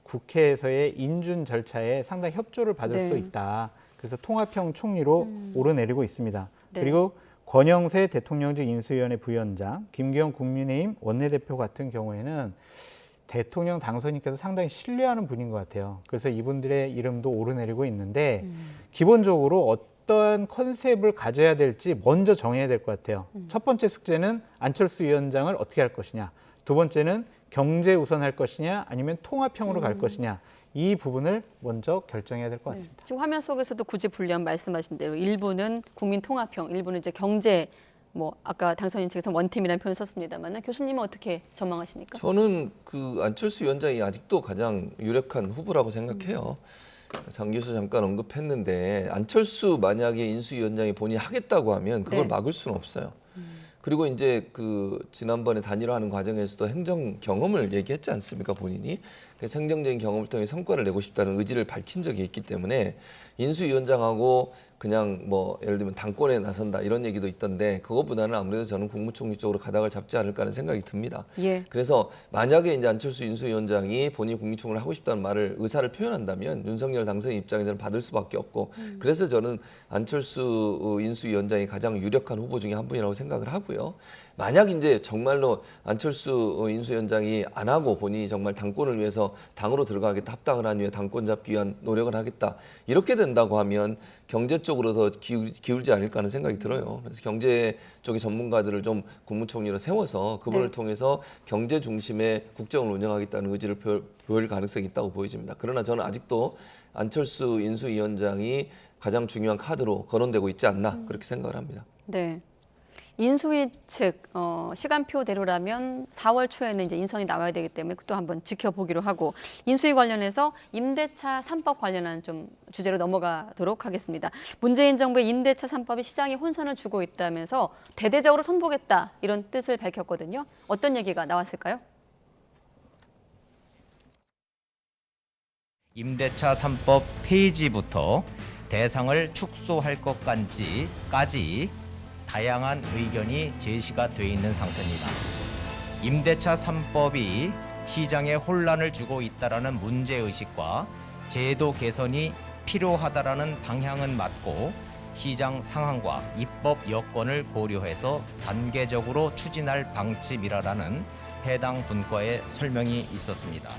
국회에서의 인준 절차에 상당히 협조를 받을 수 있다. 그래서 통합형 총리로 오르내리고 있습니다. 그리고 권영세 대통령직 인수위원회 부위원장, 김기현 국민의힘 원내대표 같은 경우에는 대통령 당선인께서 상당히 신뢰하는 분인 것 같아요. 그래서 이분들의 이름도 오르내리고 있는데 기본적으로 어떤 컨셉을 가져야 될지 먼저 정해야 될 것 같아요. 첫 번째 숙제는 안철수 위원장을 어떻게 할 것이냐. 두 번째는 경제 우선할 것이냐 아니면 통합형으로 갈 것이냐. 이 부분을 먼저 결정해야 될 것 같습니다. 지금 화면 속에서도 굳이 분리하면 말씀하신 대로 일부는 국민 통합형, 일부는 이제 경제 아까 당선인 측에서 원팀이라는 표현을 썼습니다만 교수님은 어떻게 전망하십니까? 저는 그 안철수 위원장이 아직도 가장 유력한 후보라고 생각해요. 장 교수 잠깐 언급했는데 안철수 만약에 인수위원장이 본인이 하겠다고 하면 그걸 막을 수는 없어요. 그리고 이제 그 지난번에 단일화하는 과정에서도 행정 경험을 얘기했지 않습니까, 본인이? 그래서 행정적인 경험을 통해 성과를 내고 싶다는 의지를 밝힌 적이 있기 때문에 인수위원장하고 그냥 예를 들면 당권에 나선다 이런 얘기도 있던데 그거보다는 아무래도 저는 국무총리 쪽으로 가닥을 잡지 않을까 하는 생각이 듭니다. 그래서 만약에 이제 안철수 인수위원장이 본인이 국무총리를 하고 싶다는 의사를 표현한다면 윤석열 당선인 입장에서는 받을 수밖에 없고 그래서 저는 안철수 인수위원장이 가장 유력한 후보 중에 한 분이라고 생각을 하고요. 만약 이제 정말로 안철수 인수위원장이 안 하고 본인이 정말 당권을 위해서 당으로 들어가겠다, 합당을 한 후에 당권 잡기 위한 노력을 하겠다 이렇게 된다고 하면 경제 쪽으로 더 기울지 않을까 하는 생각이 들어요. 그래서 경제 쪽의 전문가들을 좀 국무총리로 세워서 그분을 통해서 경제 중심의 국정을 운영하겠다는 의지를 보일 가능성이 있다고 보여집니다. 그러나 저는 아직도 안철수 인수위원장이 가장 중요한 카드로 거론되고 있지 않나 그렇게 생각을 합니다. 네. 인수위 측 시간표대로라면 4월 초에는 이제 인선이 나와야 되기 때문에 또 한번 지켜보기로 하고 인수위 관련해서 임대차 3법 관련한 좀 주제로 넘어가도록 하겠습니다. 문재인 정부의 임대차 3법이 시장에 혼선을 주고 있다면서 대대적으로 손보겠다 이런 뜻을 밝혔거든요. 어떤 얘기가 나왔을까요? 임대차 3법 폐지부터 대상을 축소할 것까지 다양한 의견이 제시가 돼 있는 상태입니다. 임대차 3법이 시장에 혼란을 주고 있다라는 문제의식과 제도 개선이 필요하다라는 방향은 맞고 시장 상황과 입법 여건을 고려해서 단계적으로 추진할 방침이라는 해당 분과의 설명이 있었습니다.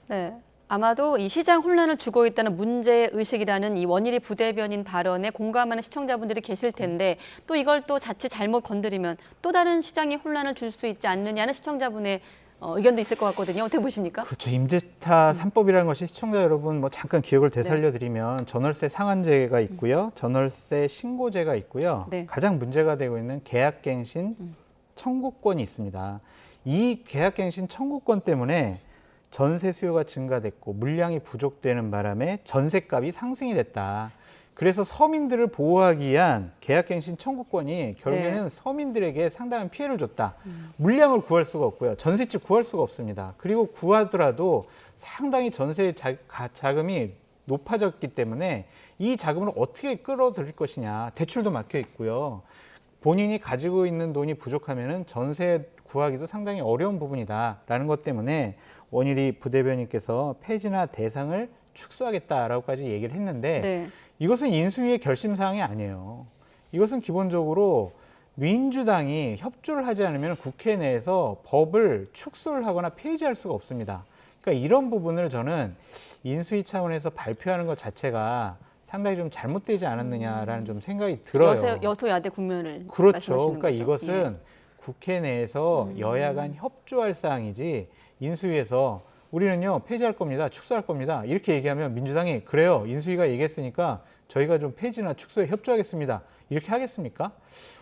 네. 아마도 이 시장 혼란을 주고 있다는 문제의식이라는 이 원일이 부대변인 발언에 공감하는 시청자분들이 계실 텐데 또 이걸 또 자칫 잘못 건드리면 또 다른 시장에 혼란을 줄 수 있지 않느냐는 시청자분의 의견도 있을 것 같거든요. 어떻게 보십니까? 그렇죠. 임대차 3법이라는 것이 시청자 여러분 뭐 잠깐 기억을 되살려드리면 전월세 상한제가 있고요. 전월세 신고제가 있고요. 네. 가장 문제가 되고 있는 계약갱신 청구권이 있습니다. 이 계약갱신 청구권 때문에 전세 수요가 증가됐고 물량이 부족되는 바람에 전세값이 상승이 됐다. 그래서 서민들을 보호하기 위한 계약갱신 청구권이 결국에는 서민들에게 상당한 피해를 줬다. 물량을 구할 수가 없고요. 전셋집 구할 수가 없습니다. 그리고 구하더라도 상당히 전세 자금이 높아졌기 때문에 이 자금을 어떻게 끌어들일 것이냐. 대출도 막혀 있고요. 본인이 가지고 있는 돈이 부족하면은 전세 구하기도 상당히 어려운 부분이다라는 것 때문에 원일이 부대변인께서 폐지나 대상을 축소하겠다라고까지 얘기를 했는데 네. 이것은 인수위의 결심 사항이 아니에요. 이것은 기본적으로 민주당이 협조를 하지 않으면 국회 내에서 법을 축소를 하거나 폐지할 수가 없습니다. 그러니까 이런 부분을 저는 인수위 차원에서 발표하는 것 자체가 상당히 좀 잘못되지 않았느냐라는 좀 생각이 들어요. 여소야대 국면을 그렇죠. 말씀하시는 그러니까 거죠. 이것은 국회 내에서 여야 간 협조할 사항이지 인수위에서 우리는요 폐지할 겁니다. 축소할 겁니다. 이렇게 얘기하면 민주당이 그래요. 인수위가 얘기했으니까 저희가 좀 폐지나 축소에 협조하겠습니다. 이렇게 하겠습니까?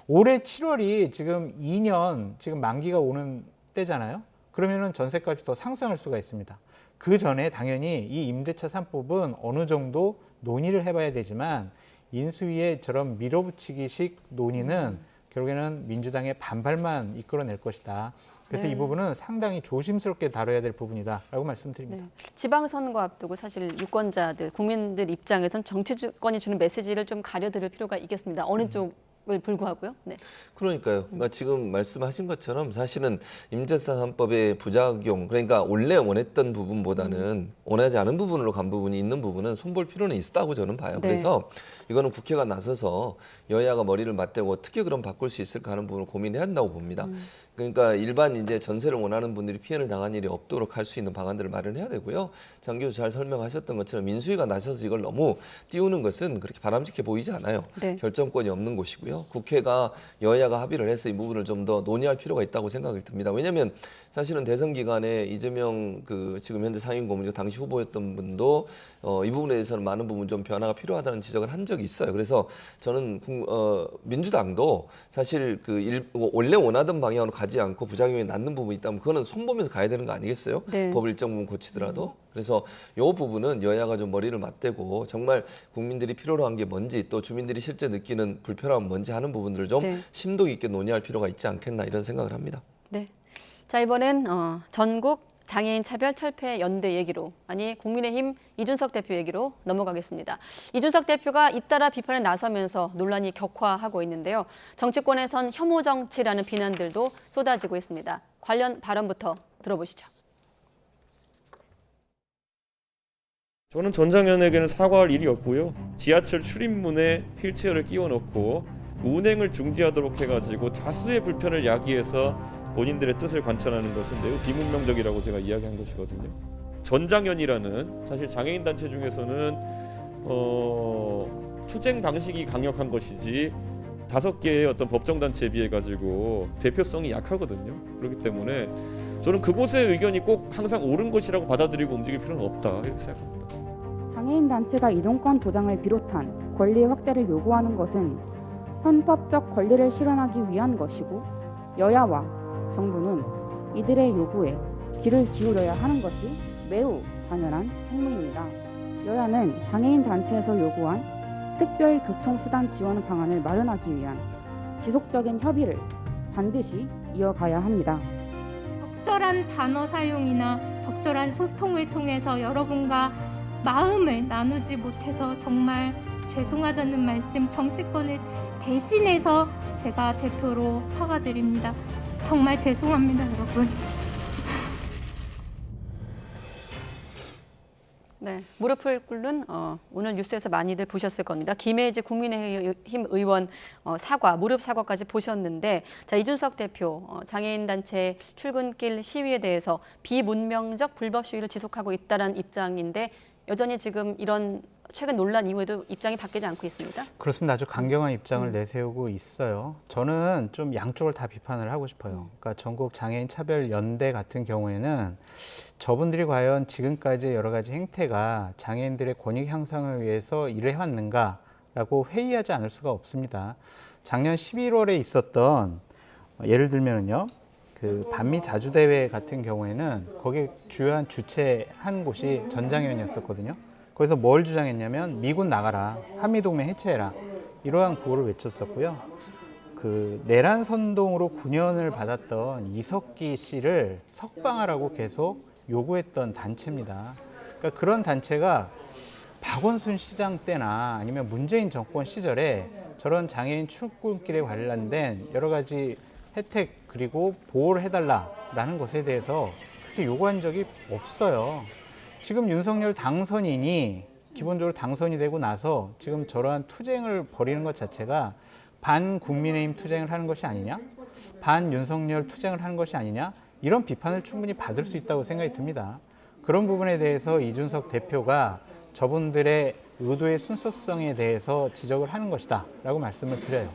올해 7월이 지금 2년 지금 만기가 오는 때잖아요. 그러면은 전세값이 더 상승할 수가 있습니다. 그 전에 당연히 이 임대차 3법은 어느 정도 논의를 해봐야 되지만 인수위의 저런 밀어붙이기식 논의는 결국에는 민주당의 반발만 이끌어낼 것이다. 그래서 네. 이 부분은 상당히 조심스럽게 다뤄야 될 부분이다라고 말씀드립니다. 네. 지방선거 앞두고 사실 유권자들, 국민들 입장에선 정치권이 주는 메시지를 좀 가려들을 필요가 있겠습니다. 어느 쪽을 불구하고요. 네. 그러니까요. 그러니까 지금 말씀하신 것처럼 사실은 임대차 3법의 부작용, 그러니까 원래 원했던 부분보다는 원하지 않은 부분으로 간 부분이 있는 부분은 손볼 필요는 있다고 저는 봐요. 네. 그래서 이거는 국회가 나서서 여야가 머리를 맞대고 어떻게 그럼 바꿀 수 있을까 하는 부분을 고민해야 한다고 봅니다. 그러니까 일반 이제 전세를 원하는 분들이 피해를 당한 일이 없도록 할 수 있는 방안들을 마련해야 되고요. 장 교수 잘 설명하셨던 것처럼 민수위가 나서서 이걸 너무 띄우는 것은 그렇게 바람직해 보이지 않아요. 네. 결정권이 없는 곳이고요. 국회가 여야가 합의를 해서 이 부분을 좀 더 논의할 필요가 있다고 생각이 듭니다. 왜냐하면 사실은 대선 기간에 이재명 지금 현재 상임고문이고 당시 후보였던 분도 이 부분에 대해서는 많은 부분 좀 변화가 필요하다는 지적을 한 적이 있어요. 그래서 저는 민주당도 사실 원래 원하던 방향으로 가지 않고 부작용이 낳는 부분이 있다면 그거는 손보면서 가야 되는 거 아니겠어요? 네. 법을 일정 부분 고치더라도. 그래서 이 부분은 여야가 좀 머리를 맞대고 정말 국민들이 필요로 한 게 뭔지 또 주민들이 실제 느끼는 불편함은 뭔지 하는 부분들을 좀 네. 심도 있게 논의할 필요가 있지 않겠나 이런 생각을 합니다. 네. 자, 이번엔 전국 장애인 차별 철폐 연대 얘기로, 아니 국민의힘 이준석 대표 얘기로 넘어가겠습니다. 이준석 대표가 잇따라 비판에 나서면서 논란이 격화하고 있는데요. 정치권에선 혐오 정치라는 비난들도 쏟아지고 있습니다. 관련 발언부터 들어보시죠. 저는 전장현에게는 사과할 일이 없고요. 지하철 출입문에 휠체어를 끼워 넣고 운행을 중지하도록 해가지고 다수의 불편을 야기해서 본인들의 뜻을 관철하는 것은 매우 비문명적이라고 제가 이야기한 것이거든요. 전장현이라는 사실 장애인 단체 중에서는 투쟁 방식이 강력한 것이지 5개의 어떤 법정 단체에 비해 가지고 대표성이 약하거든요. 그렇기 때문에 저는 그곳의 의견이 꼭 항상 옳은 것이라고 받아들이고 움직일 필요는 없다 이렇게 생각합니다. 장애인 단체가 이동권 보장을 비롯한 권리 확대를 요구하는 것은 헌법적 권리를 실현하기 위한 것이고 여야와 정부는 이들의 요구에 귀를 기울여야 하는 것이 매우 당연한 책무입니다. 여야는 장애인 단체에서 요구한 특별 교통수단 지원 방안을 마련하기 위한 지속적인 협의를 반드시 이어가야 합니다. 적절한 단어 사용이나 적절한 소통을 통해서 여러분과 마음을 나누지 못해서 정말 죄송하다는 말씀 정치권을 대신해서 제가 대표로 사과드립니다. 정말 죄송합니다, 여러분. 네, 무릎을 꿇는 오늘 뉴스에서 많이들 보셨을 겁니다. 김혜지 국민의힘 의원 무릎 사과까지 보셨는데, 자, 이준석 대표 장애인 단체 출근길 시위에 대해서 비문명적 불법 시위를 지속하고 있다는 입장인데 여전히 지금 이런 최근 논란 이후에도 입장이 바뀌지 않고 있습니다. 그렇습니다. 아주 강경한 입장을 내세우고 있어요. 저는 좀 양쪽을 다 비판을 하고 싶어요. 그러니까 전국 장애인 차별 연대 같은 경우에는 저분들이 과연 지금까지 여러 가지 행태가 장애인들의 권익 향상을 위해서 일을 해왔는가라고 회의하지 않을 수가 없습니다. 작년 11월에 있었던 예를 들면요. 그 반미 자주대회 같은 경우에는 거기에 주요한 주최한 곳이 전장현이었었거든요. 거기서 뭘 주장했냐면 미군 나가라, 한미동맹 해체해라 이러한 구호를 외쳤었고요. 그 내란 선동으로 9년을 받았던 이석기 씨를 석방하라고 계속 요구했던 단체입니다. 그러니까 그런 단체가 박원순 시장 때나 아니면 문재인 정권 시절에 저런 장애인 출근길에 관련된 여러 가지 혜택 그리고 보호를 해달라라는 것에 대해서 그렇게 요구한 적이 없어요. 지금 윤석열 당선인이 기본적으로 당선이 되고 나서 지금 저러한 투쟁을 벌이는 것 자체가 반 국민의힘 투쟁을 하는 것이 아니냐? 반 윤석열 투쟁을 하는 것이 아니냐? 이런 비판을 충분히 받을 수 있다고 생각이 듭니다. 그런 부분에 대해서 이준석 대표가 저분들의 의도의 순수성에 대해서 지적을 하는 것이다 라고 말씀을 드려요.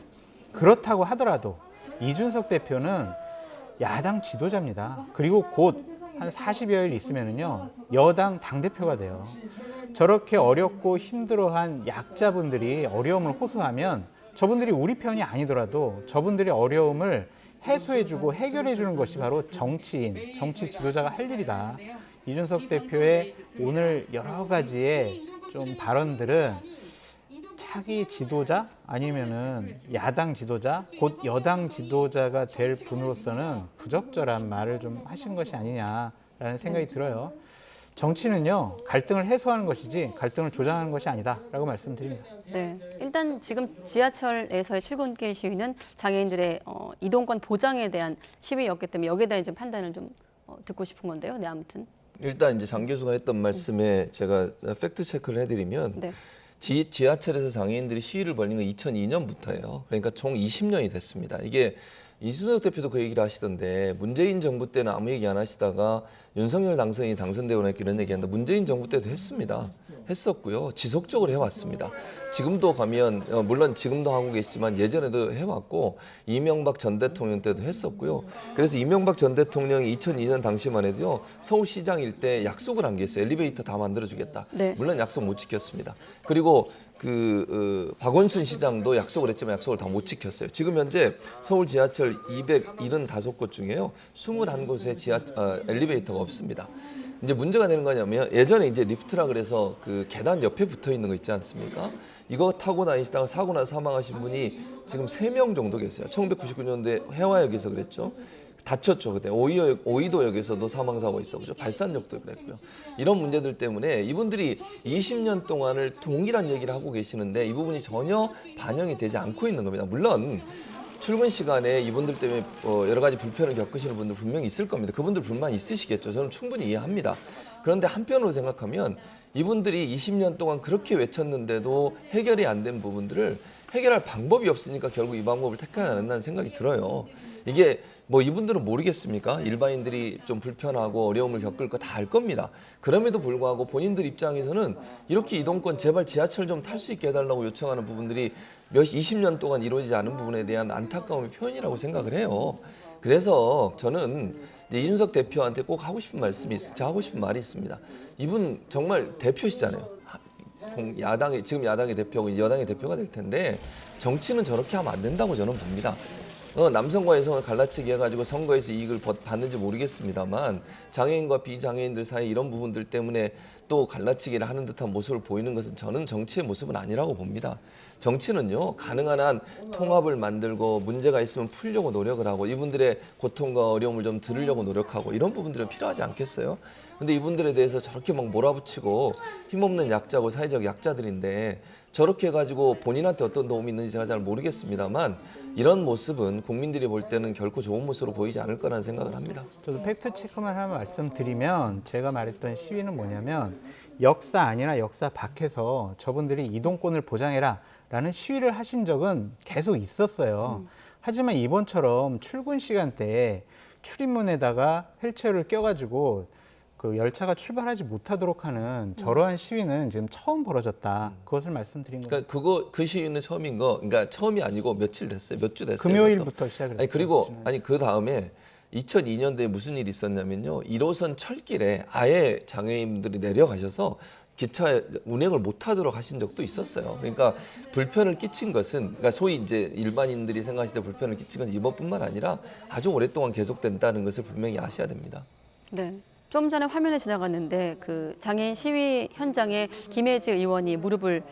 그렇다고 하더라도 이준석 대표는 야당 지도자입니다. 그리고 곧 한 40여일 있으면은요, 여당 당대표가 돼요. 저렇게 어렵고 힘들어한 약자분들이 어려움을 호소하면 저분들이 우리 편이 아니더라도 저분들의 어려움을 해소해주고 해결해주는 것이 바로 정치인, 정치 지도자가 할 일이다. 이준석 대표의 오늘 여러 가지의 좀 발언들은 차기 지도자 아니면은 야당 지도자, 곧 여당 지도자가 될 분으로서는 부적절한 말을 좀 하신 것이 아니냐라는 생각이 들어요. 정치는요, 갈등을 해소하는 것이지 갈등을 조장하는 것이 아니다라고 말씀드립니다. 네, 일단 지금 지하철에서의 출근길 시위는 장애인들의 이동권 보장에 대한 시위였기 때문에 여기에 대한 이제 판단을 좀 듣고 싶은 건데요. 네, 아무튼. 일단 이제 장 교수가 했던 말씀에 제가 팩트 체크를 해드리면 네. 지하철에서 장애인들이 시위를 벌린 건 2002년부터예요. 그러니까 총 20년이 됐습니다. 이게 이준석 대표도 그 얘기를 하시던데 문재인 정부 때는 아무 얘기 안 하시다가 윤석열 당선인이 당선되고 나니까 이런 얘기한다. 문재인 정부 때도 했습니다. 했었고요. 지속적으로 해왔습니다. 지금도 가면 물론 지금도 하고 계시지만 예전에도 해왔고 이명박 전 대통령 때도 했었고요. 그래서 이명박 전 대통령이 2002년 당시만 해도요. 서울시장일 때 약속을 한 게 있어요. 엘리베이터 다 만들어주겠다. 네. 물론 약속 못 지켰습니다. 그리고 박원순 시장도 약속을 했지만 약속을 다 못 지켰어요. 지금 현재 서울 지하철 275곳 중에요. 21곳에 엘리베이터가 없습니다. 이제 문제가 되는 거냐면 예전에 이제 리프트라 그래서 그 계단 옆에 붙어 있는 거 있지 않습니까? 이거 타고 다니시다가 사고 나서 사망하신 분이 지금 3명 정도 계세요. 1999년도에 해화역에서 그랬죠. 다쳤죠. 그때 오이도역에서도 사망사고가 있었죠. 발산역도 그랬고요. 이런 문제들 때문에 이분들이 20년 동안을 동일한 얘기를 하고 계시는데 이 부분이 전혀 반영이 되지 않고 있는 겁니다. 물론 출근 시간에 이분들 때문에 여러 가지 불편을 겪으시는 분들 분명히 있을 겁니다. 그분들 불만 있으시겠죠. 저는 충분히 이해합니다. 그런데 한편으로 생각하면 이분들이 20년 동안 그렇게 외쳤는데도 해결이 안 된 부분들을 해결할 방법이 없으니까 결국 이 방법을 택하지 않았다는 생각이 들어요. 이게 뭐 이분들은 모르겠습니까? 일반인들이 좀 불편하고 어려움을 겪을 거 다 알 겁니다. 그럼에도 불구하고 본인들 입장에서는 이렇게 이동권 제발 지하철 좀 탈 수 있게 해달라고 요청하는 부분들이 20년 동안 이루어지지 않은 부분에 대한 안타까움의 표현이라고 생각을 해요. 그래서 저는 이제 이준석 대표한테 꼭 하고 싶은 말씀이 있어요. 제가 하고 싶은 말이 있습니다. 이분 정말 대표시잖아요. 지금 야당의 대표고 여당의 대표가 될 텐데 정치는 저렇게 하면 안 된다고 저는 봅니다. 남성과 여성을 갈라치기 해가지고 선거에서 이익을 받는지 모르겠습니다만 장애인과 비장애인들 사이 이런 부분들 때문에 또 갈라치기를 하는 듯한 모습을 보이는 것은 저는 정치의 모습은 아니라고 봅니다. 정치는요, 가능한 한 통합을 만들고 문제가 있으면 풀려고 노력을 하고 이분들의 고통과 어려움을 좀 들으려고 노력하고 이런 부분들은 필요하지 않겠어요? 근데 이분들에 대해서 저렇게 막 몰아붙이고 힘없는 약자고 사회적 약자들인데 저렇게 해가지고 본인한테 어떤 도움이 있는지 제가 잘 모르겠습니다만 이런 모습은 국민들이 볼 때는 결코 좋은 모습으로 보이지 않을 거라는 생각을 합니다. 저도 팩트 체크만 하나 말씀드리면 제가 말했던 시위는 뭐냐면 역사 아니라 역사 밖에서 저분들이 이동권을 보장해라 라는 시위를 하신 적은 계속 있었어요. 하지만 이번처럼 출근 시간대에 출입문에다가 휠체어를 껴가지고 그 열차가 출발하지 못하도록 하는 저러한 시위는 지금 처음 벌어졌다. 그것을 말씀드린 거예요. 그러니까 그 시위는 처음인 거, 그러니까 처음이 아니고 며칠 됐어요, 몇 주 됐어요. 금요일부터 시작을 했어요. 그리고 그 다음에 2002년도에 무슨 일이 있었냐면요, 1호선 철길에 아예 장애인들이 내려가셔서 기차 운행을 못하도록 하신 적도 있었어요. 그러니까 불편을 끼친 것은, 그러니까 소위 이제 일반인들이 생각하실 때 불편을 끼친 것은 이번뿐만 아니라 아주 오랫동안 계속된다는 것을 분명히 아셔야 됩니다. 네. 좀 전에 화면에 지나갔는데 그 장애인 시위 현장에 김혜지 의원이 무릎을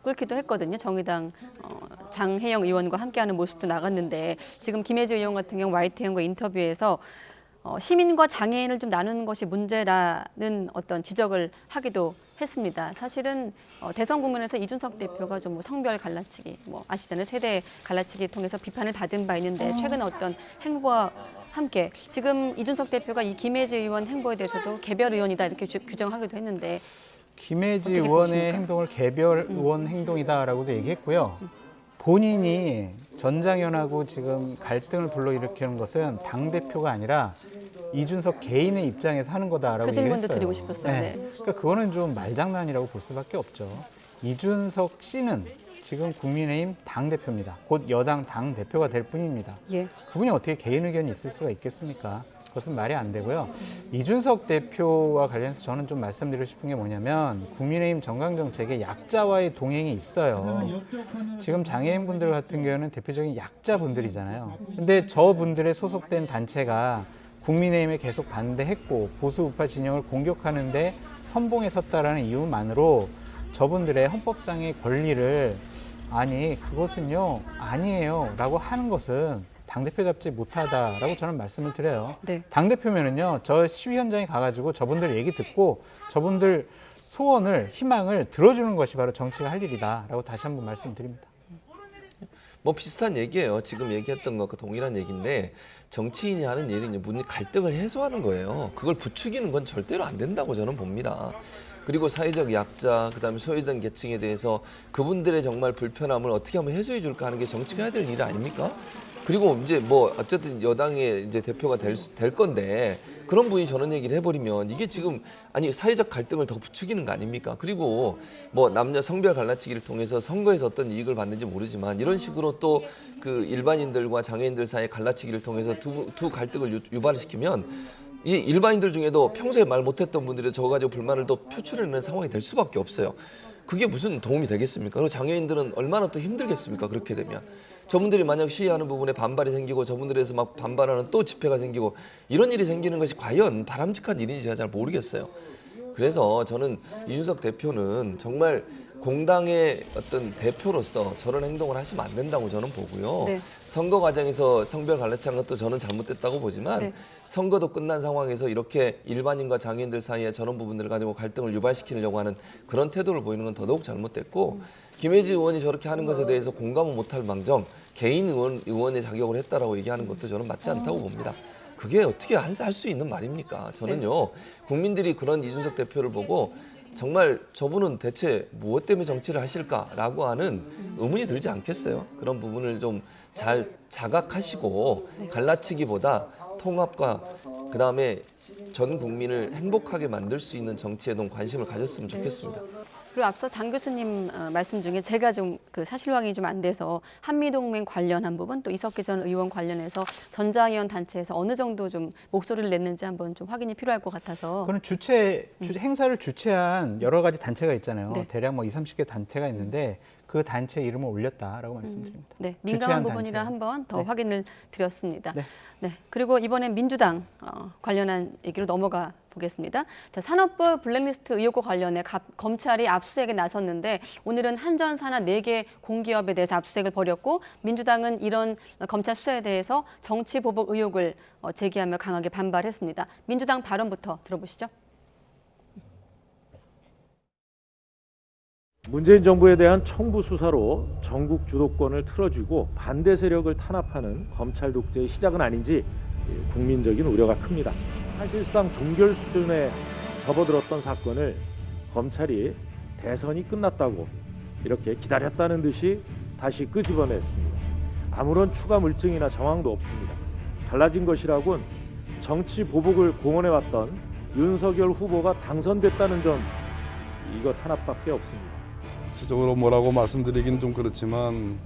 꿇기도 했거든요. 정의당 장혜영 의원과 함께하는 모습도 나갔는데, 지금 김혜지 의원 같은 경우 YTN과 인터뷰에서 시민과 장애인을 좀 나누는 것이 문제라는 어떤 지적을 하기도 했습니다. 사실은 대선 국면에서 이준석 대표가 좀 뭐 성별 갈라치기, 뭐 아시잖아요, 세대 갈라치기 통해서 비판을 받은 바 있는데, 최근 어떤 행보와 함께 지금 이준석 대표가 이 김혜지 의원 행보에 대해서도 개별 의원이다 이렇게 규정하기도 했는데, 김혜지 어떻게 의원의 보십니까? 행동을 개별 의원 행동이다라고도 얘기했고요. 본인이 전장현하고 지금 갈등을 불러일으키는 것은 당대표가 아니라 이준석 개인의 입장에서 하는 거다라고 그 얘기를 질문도 했어요. 드리고 싶었어요. 네. 그러니까 그거는 좀 말장난이라고 볼 수밖에 없죠. 이준석 씨는 지금 국민의힘 당대표입니다. 곧 여당 당대표가 될 뿐입니다. 예. 그분이 어떻게 개인 의견이 있을 수가 있겠습니까? 그것은 말이 안 되고요. 이준석 대표와 관련해서 저는 좀 말씀드리고 싶은 게 뭐냐면, 국민의힘 정강정책에 약자와의 동행이 있어요. 지금 장애인분들 같은 경우는 대표적인 약자분들이잖아요. 근데 저분들의 소속된 단체가 국민의힘에 계속 반대했고 보수 우파 진영을 공격하는데 선봉에 섰다라는 이유만으로 저분들의 헌법상의 권리를 아니 그것은요 아니에요 라고 하는 것은 당대표답지 못하다라고 저는 말씀을 드려요. 네. 당대표면은요 저 시위 현장에 가가지고 저분들 얘기 듣고 저분들 소원을 희망을 들어주는 것이 바로 정치가 할 일이다라고 다시 한번 말씀드립니다. 뭐 비슷한 얘기예요. 지금 얘기했던 것과 동일한 얘기인데, 정치인이 하는 일은 이제 갈등을 해소하는 거예요. 그걸 부추기는 건 절대로 안 된다고 저는 봅니다. 그리고 사회적 약자, 그다음에 소외된 계층에 대해서 그분들의 정말 불편함을 어떻게 하면 해소해 줄까 하는 게 정치가 해야 될 일 아닙니까? 그리고 이제 뭐 어쨌든 여당의 이제 대표가 될 건데, 그런 분이 저런 얘기를 해버리면 이게 지금 아니 사회적 갈등을 더 부추기는 거 아닙니까? 그리고 뭐 남녀 성별 갈라치기를 통해서 선거에서 어떤 이익을 받는지 모르지만 이런 식으로 또 그 일반인들과 장애인들 사이의 갈라치기를 통해서 두 갈등을 유발시키면 이 일반인들 중에도 평소에 말 못했던 분들이 저거 가지고 불만을 또 표출해내는 상황이 될 수밖에 없어요. 그게 무슨 도움이 되겠습니까? 그리고 장애인들은 얼마나 또 힘들겠습니까? 그렇게 되면. 저분들이 만약 시위하는 부분에 반발이 생기고 저분들에서 막 반발하는 또 집회가 생기고 이런 일이 생기는 것이 과연 바람직한 일인지 제가 잘 모르겠어요. 그래서 저는 이준석 대표는 정말 공당의 어떤 대표로서 저런 행동을 하시면 안 된다고 저는 보고요. 네. 선거 과정에서 성별 갈라치한 것도 저는 잘못됐다고 보지만 네. 선거도 끝난 상황에서 이렇게 일반인과 장애인들 사이에 저런 부분들을 가지고 갈등을 유발시키려고 하는 그런 태도를 보이는 건 더더욱 잘못됐고, 김혜지 의원이 저렇게 하는 것에 대해서 공감은 못할 망정 개인 의원의 자격을 했다라고 얘기하는 것도 저는 맞지 않다고 봅니다. 그게 어떻게 할 수 있는 말입니까? 저는요, 국민들이 그런 이준석 대표를 보고 정말 저분은 대체 무엇 때문에 정치를 하실까라고 하는 의문이 들지 않겠어요? 그런 부분을 좀 잘 자각하시고 갈라치기보다 통합과 그다음에 전 국민을 행복하게 만들 수 있는 정치에 좀 관심을 가졌으면 좋겠습니다. 그리고 앞서 장 교수님 말씀 중에 제가 좀 그 사실확인이 좀 안 돼서 한미동맹 관련한 부분, 또 이석기 전 의원 관련해서 전장위원 단체에서 어느 정도 좀 목소리를 냈는지 한번 좀 확인이 필요할 것 같아서. 그건 행사를 주최한 여러 가지 단체가 있잖아요. 네. 대략 뭐 20-30개 단체가 있는데 그 단체 이름을 올렸다라고 말씀드립니다. 네, 민감한 부분이라 단체. 한번 더 네. 확인을 드렸습니다. 네. 네, 그리고 이번엔 민주당 관련한 얘기로 넘어가 보겠습니다. 자, 산업부 블랙리스트 의혹과 관련해 검찰이 압수수색에 나섰는데, 오늘은 한전 산하 4개 공기업에 대해서 압수수색을 벌였고, 민주당은 이런 검찰 수사에 대해서 정치 보복 의혹을 제기하며 강하게 반발했습니다. 민주당 발언부터 들어보시죠. 문재인 정부에 대한 청부 수사로 전국 주도권을 틀어쥐고 반대 세력을 탄압하는 검찰 독재의 시작은 아닌지 국민적인 우려가 큽니다. 사실상 종결 수준에 접어들었던 사건을 검찰이 대선이 끝났다고 이렇게 기다렸다는 듯이 다시 끄집어냈습니다. 아무런 추가 물증이나 정황도 없습니다. 달라진 것이라곤 정치 보복을 공언해왔던 윤석열 후보가 당선됐다는 점 이것 하나밖에 없습니다. 구체적으로 뭐라고 말씀드리긴 좀 그렇지만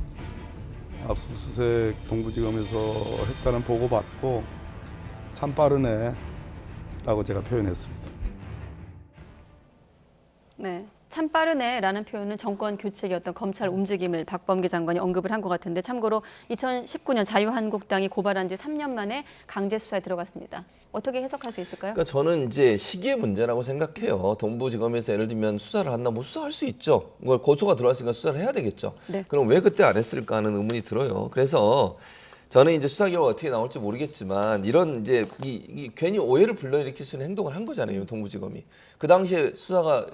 압수수색 동부지검에서 했다는 보고받고 참 빠르네 라고 제가 표현했습니다. 네. 참 빠르네라는 표현은 정권 교체기였던 검찰 움직임을 박범계 장관이 언급을 한 것 같은데 참고로 2019년 자유한국당이 고발한 지 3년 만에 강제 수사에 들어갔습니다. 어떻게 해석할 수 있을까요? 그러니까 저는 이제 시기의 문제라고 생각해요. 동부지검에서 예를 들면 수사를 한다, 뭐 수사할 수 있죠. 뭐 고소가 들어왔으니까 수사를 해야 되겠죠. 네. 그럼 왜 그때 안 했을까 하는 의문이 들어요. 그래서 저는 이제 수사 결과가 어떻게 나올지 모르겠지만 이런 이제 이 괜히 오해를 불러일으킬 수 있는 행동을 한 거잖아요, 동부지검이. 그 당시에 수사가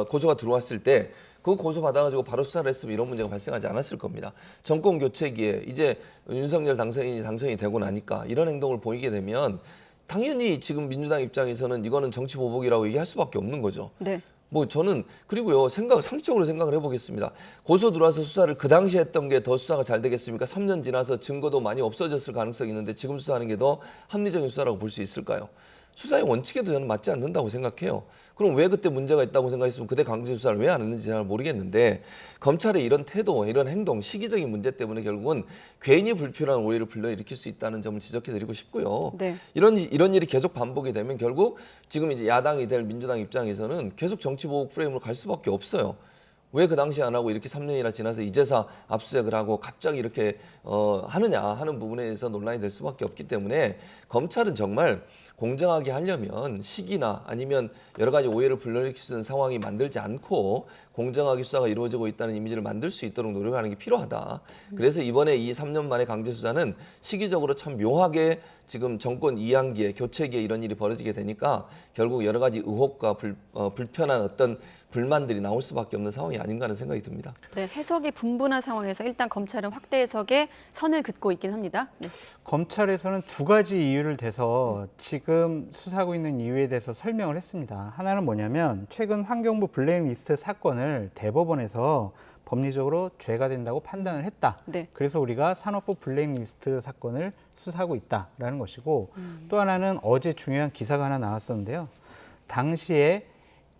고소가 들어왔을 때 그 고소 받아가지고 바로 수사를 했으면 이런 문제가 발생하지 않았을 겁니다. 정권 교체기에 이제 윤석열 당선이 되고 나니까 이런 행동을 보이게 되면 당연히 지금 민주당 입장에서는 이거는 정치 보복이라고 얘기할 수밖에 없는 거죠. 네. 뭐 저는 그리고요 상식적으로 생각을 해보겠습니다. 고소 들어와서 수사를 그 당시에 했던 게 더 수사가 잘 되겠습니까? 3년 지나서 증거도 많이 없어졌을 가능성이 있는데 지금 수사하는 게 더 합리적인 수사라고 볼 수 있을까요? 수사의 원칙에도 저는 맞지 않는다고 생각해요. 그럼 왜 그때 문제가 있다고 생각했으면 그때 강제 수사를 왜 안 했는지 잘 모르겠는데 검찰의 이런 태도, 이런 행동, 시기적인 문제 때문에 결국은 괜히 불필요한 오해를 불러일으킬 수 있다는 점을 지적해드리고 싶고요. 네. 이런 일이 계속 반복이 되면 결국 지금 이제 야당이 될 민주당 입장에서는 계속 정치 보복 프레임으로 갈 수밖에 없어요. 왜 그 당시에 안 하고 이렇게 3년이나 지나서 이제서 압수수색을 하고 갑자기 이렇게 하느냐 하는 부분에 대해서 논란이 될 수밖에 없기 때문에 검찰은 정말 공정하게 하려면 시기나 아니면 여러 가지 오해를 불러일으킬 수 있는 상황이 만들지 않고 공정하게 수사가 이루어지고 있다는 이미지를 만들 수 있도록 노력하는 게 필요하다. 그래서 이번에 이 3년 만의 강제 수사는 시기적으로 참 묘하게 지금 정권 이양기에 교체기에 이런 일이 벌어지게 되니까 결국 여러 가지 의혹과 불편한 어떤 불만들이 나올 수밖에 없는 상황이 아닌가 하는 생각이 듭니다. 네, 해석이 분분한 상황에서 일단 검찰은 확대 해석에 선을 긋고 있긴 합니다. 네. 검찰에서는 두 가지 이유를 대서 지금 수사하고 있는 이유에 대해서 설명을 했습니다. 하나는 뭐냐면 최근 환경부 블랙리스트 사건을 대법원에서 법리적으로 죄가 된다고 판단을 했다. 네. 그래서 우리가 산업부 블랙리스트 사건을 수사하고 있다라는 것이고 또 하나는 어제 중요한 기사가 하나 나왔었는데요. 당시에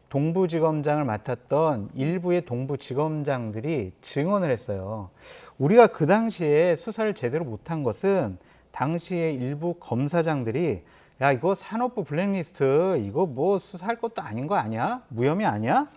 동부지검장을 맡았던 일부의 동부지검장들이 증언을 했어요. 우리가 그 당시에 수사를 제대로 못한 것은 당시에 일부 검사장들이 야 이거 산업부 블랙리스트 이거 뭐 수사할 것도 아닌 거 아니야? 무혐의 아니야?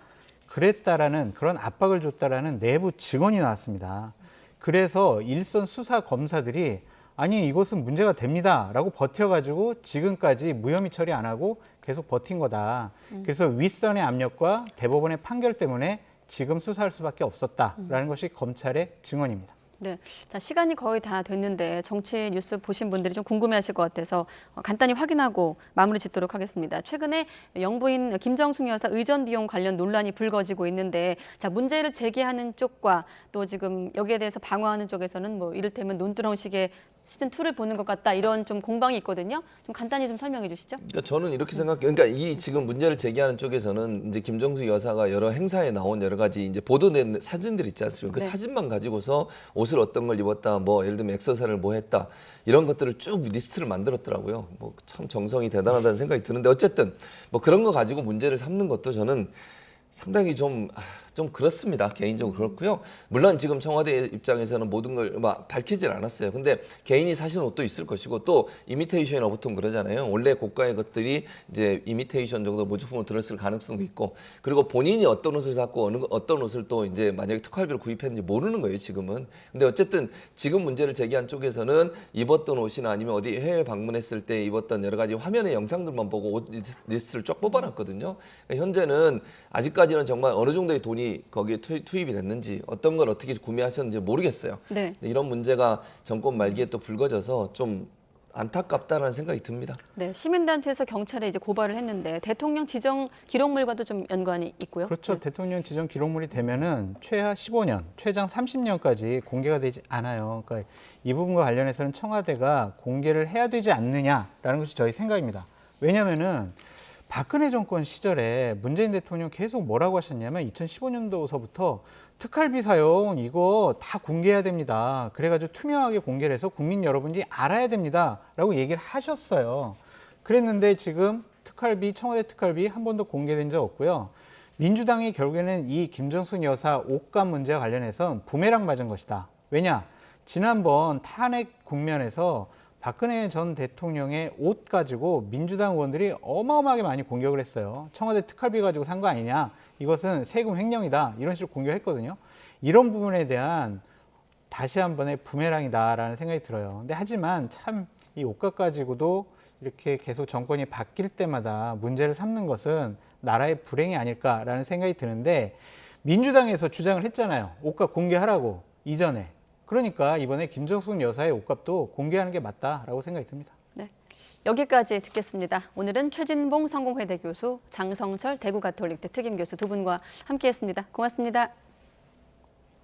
그랬다라는 그런 압박을 줬다라는 내부 증언이 나왔습니다. 그래서 일선 수사 검사들이 아니 이것은 문제가 됩니다 라고 버텨가지고 지금까지 무혐의 처리 안 하고 계속 버틴 거다. 그래서 윗선의 압력과 대법원의 판결 때문에 지금 수사할 수밖에 없었다라는 것이 검찰의 증언입니다. 네, 자 시간이 거의 다 됐는데 정치 뉴스 보신 분들이 좀 궁금해하실 것 같아서 간단히 확인하고 마무리 짓도록 하겠습니다. 최근에 영부인 김정숙 여사 의전 비용 관련 논란이 불거지고 있는데, 자 문제를 제기하는 쪽과 또 지금 여기에 대해서 방어하는 쪽에서는 뭐 이를테면 논두렁식의 시즌 2를 보는 것 같다 이런 좀 공방이 있거든요. 좀 간단히 좀 설명해 주시죠. 그러니까 저는 이렇게 생각해요. 그러니까 이 지금 문제를 제기하는 쪽에서는 이제 김정숙 여사가 여러 행사에 나온 여러 가지 이제 보도된 사진들 있지 않습니까? 그 네. 사진만 가지고서 옷을 어떤 걸 입었다, 뭐 예를 들면 엑서사를 뭐 했다 이런 것들을 쭉 리스트를 만들었더라고요. 뭐 참 정성이 대단하다는 생각이 드는데 어쨌든 뭐 그런 거 가지고 문제를 삼는 것도 저는 상당히 좀 그렇습니다. 개인적으로 그렇고요. 물론 지금 청와대 입장에서는 모든 걸 막 밝히질 않았어요. 근데 개인이 사신 옷도 있을 것이고 또 이미테이션이라고 보통 그러잖아요. 원래 고가의 것들이 이제 이미테이션 정도 모조품으로 들었을 가능성도 있고, 그리고 본인이 어떤 옷을 샀고 어떤 옷을 또 이제 만약에 특활비로 구입했는지 모르는 거예요, 지금은. 근데 어쨌든 지금 문제를 제기한 쪽에서는 입었던 옷이나 아니면 어디 해외 방문했을 때 입었던 여러 가지 화면의 영상들만 보고 옷 리스트를 쫙 뽑아놨거든요. 그러니까 현재는 아직까지는 정말 어느 정도의 돈이 거기에 투입이 됐는지 어떤 걸 어떻게 구매하셨는지 모르겠어요. 네. 이런 문제가 정권 말기에 또 불거져서 좀 안타깝다는 생각이 듭니다. 네, 시민단체에서 경찰에 이제 고발을 했는데 대통령 지정 기록물과도 좀 연관이 있고요. 그렇죠. 네. 대통령 지정 기록물이 되면은 최하 15년, 최장 30년까지 공개가 되지 않아요. 그러니까 이 부분과 관련해서는 청와대가 공개를 해야 되지 않느냐라는 것이 저희 생각입니다. 왜냐하면은 박근혜 정권 시절에 문재인 대통령 계속 뭐라고 하셨냐면 2015년도서부터 특활비 사용 이거 다 공개해야 됩니다. 그래가지고 투명하게 공개를 해서 국민 여러분이 알아야 됩니다 라고 얘기를 하셨어요. 그랬는데 지금 특활비, 청와대 특활비 한 번도 공개된 적 없고요. 민주당이 결국에는 이 김정숙 여사 옷값 문제와 관련해서 부메랑 맞은 것이다. 왜냐? 지난번 탄핵 국면에서 박근혜 전 대통령의 옷 가지고 민주당 의원들이 어마어마하게 많이 공격을 했어요. 청와대 특활비 가지고 산 거 아니냐? 이것은 세금 횡령이다. 이런 식으로 공격했거든요. 이런 부분에 대한 다시 한 번의 부메랑이다라는 생각이 들어요. 근데 하지만 참 이 옷값 가지고도 이렇게 계속 정권이 바뀔 때마다 문제를 삼는 것은 나라의 불행이 아닐까라는 생각이 드는데 민주당에서 주장을 했잖아요. 옷값 공개하라고 이전에. 그러니까 이번에 김정숙 여사의 옷값도 공개하는 게 맞다라고 생각이 듭니다. 네, 여기까지 듣겠습니다. 오늘은 최진봉 성공회대 교수, 장성철 대구가톨릭대 특임교수 두 분과 함께했습니다. 고맙습니다.